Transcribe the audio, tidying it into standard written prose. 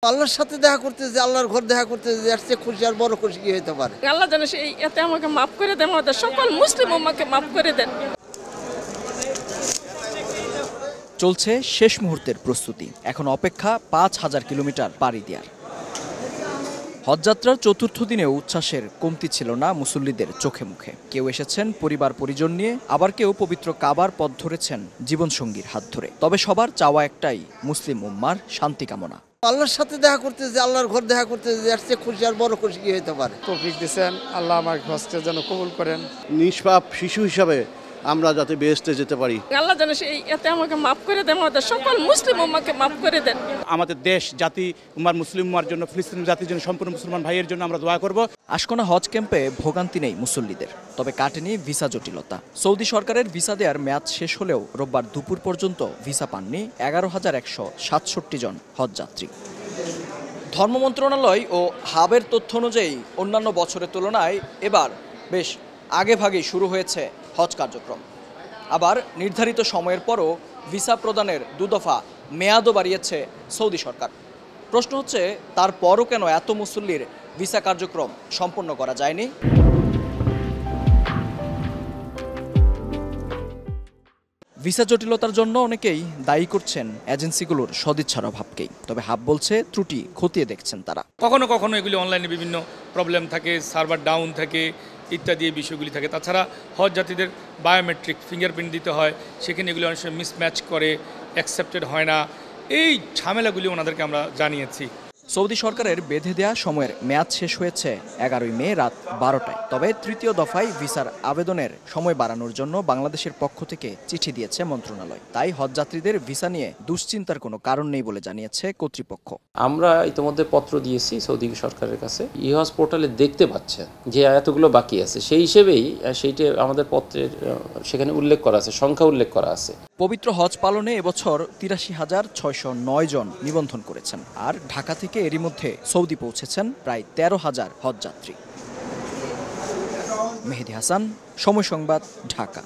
আল্লাহর সাথে দেখা করতে যে আল্লাহর ঘর দেখা করতে যে এর চেয়ে খুশি আর বড় খুশি কি হতে পারে। আল্লাহ জানে সেই এতে আমাকে মাফ করে দেন, আমাদের সকল মুসলিম উম্মাহকে মাফ করে দেন। চলছে শেষ মুহূর্তের প্রস্তুতি, এখন অপেক্ষা ৫,০০০ কিলোমিটার পাড়ি দেওয়ার। হজযাত্রার চতুর্থ দিনেও উচ্ছ্বাসের কমতি ছিল না মুসল্লিদের চোখে মুখে। কেউ এসেছেন পরিবার পরিজন নিয়ে, আবার কেউ পবিত্র কাবার পথ ধরেছেন জীবনসঙ্গীর হাত ধরে। তবে সবার চাওয়া একটাই, মুসলিম উম্মার শান্তি কামনা। আল্লাহর সাথে দেখা করতে যে আল্লাহর ঘর দেখা করতে যে এর চেয়ে খুশি আর বড় খুশি কি হতে পারে। তৌফিক দিয়েছেন, আল্লাহ আমার হজকে যেন কবুল করেন। নিষ্পাপ শিশু হিসাবে আমরা যাতে বেহেশতে যেতে পারি। আল্লাহ জানে সেই এতে আমাকে মাফ করে দেন, আমাদের সকল মুসলিম উম্মাহকে মাফ করে দেন। আমাদের দেশ জাতি উম্মার মুসলিম উম্মার জন্য, ফিলিস্তিনি জাতির জন্য, সম্পূর্ণ মুসলমান ভাইয়ের জন্য আমরা দোয়া করব। আশকোনা হজ ক্যাম্পে ভোগান্তি নেই মুসল্লিদের, তবে কাটেনি ভিসা জটিলতা। সৌদি সরকারের ভিসা দেওয়ার মেয়াদ শেষ হলেও রোববার দুপুর পর্যন্ত ভিসা পাননি ১১,১৬৭ জন হজযাত্রী। ধর্ম মন্ত্রণালয় ও হাবের তথ্য অনুযায়ী অন্যান্য বছরের তুলনায় এবার বেশ আগেভাগেই শুরু হয়েছে হজ কার্যক্রম। আবার নির্ধারিত সময়ের পরও ভিসা প্রদানের দুদফা মেয়াদও বাড়িয়েছে সৌদি সরকার। প্রশ্ন হচ্ছে, তারপরও কেন এত মুসল্লির ভিসা কার্যক্রম সম্পন্ন করা যায়নি? ভিসা জটিলতার জন্য অনেকেই দায়ী করছেন এজেন্সিগুলোর সদিচ্ছার অভাবকেই। তবে হাব বলছে ত্রুটি খতিয়ে দেখছেন তারা। কখনো কখনো এগুলি অনলাইনে বিভিন্ন প্রবলেম থাকে, সার্ভার ডাউন থাকে ইত্যাদি বিষয়গুলি থাকে। তাছাড়া হজ যাত্রীদের বায়োমেট্রিক ফিঙ্গারপ্রিন্ট দিতে হয়, সেখানে এগুলি অনেক সময় মিসম্যাচ করে, অ্যাকসেপ্টেড হয় না। এই ঝামেলাগুলি ওনাদেরকে আমরা জানিয়েছি। সৌদি সরকারের বেঁধে দেওয়া সময়ের মেয়াদ শেষ হয়েছে ১১ই মে রাত ১২টায়। তবে তৃতীয় দফায় ভিসার আবেদনের সময় বাড়ানোর জন্য বাংলাদেশের পক্ষ থেকে চিঠি দিয়েছে মন্ত্রণালয়। তাই হজযাত্রীদের ভিসা নিয়ে দুশ্চিন্তার কোনো কারণ নেই বলে জানিয়েছে কর্তৃপক্ষ। আমরা ইতিমধ্যে পত্র দিয়েছি সৌদি সরকারের কাছে। ইহজ পোর্টালে দেখতে পাচ্ছে যে এতগুলো বাকি আছে, সেই হিসেবেই সেইটা আমাদের পত্রের সেখানে উল্লেখ করা আছে, সংখ্যা উল্লেখ করা আছে। পবিত্র হজ পালনে এবছর ৮৩,৬০৯ জন নিবন্ধন করেছেন। আর ঢাকা থেকে এরই মধ্যে সৌদি পৌঁছেছেন প্রায় ১৩,০০০ হজযাত্রী। মেহেদী হাসান, সময় সংবাদ, ঢাকা।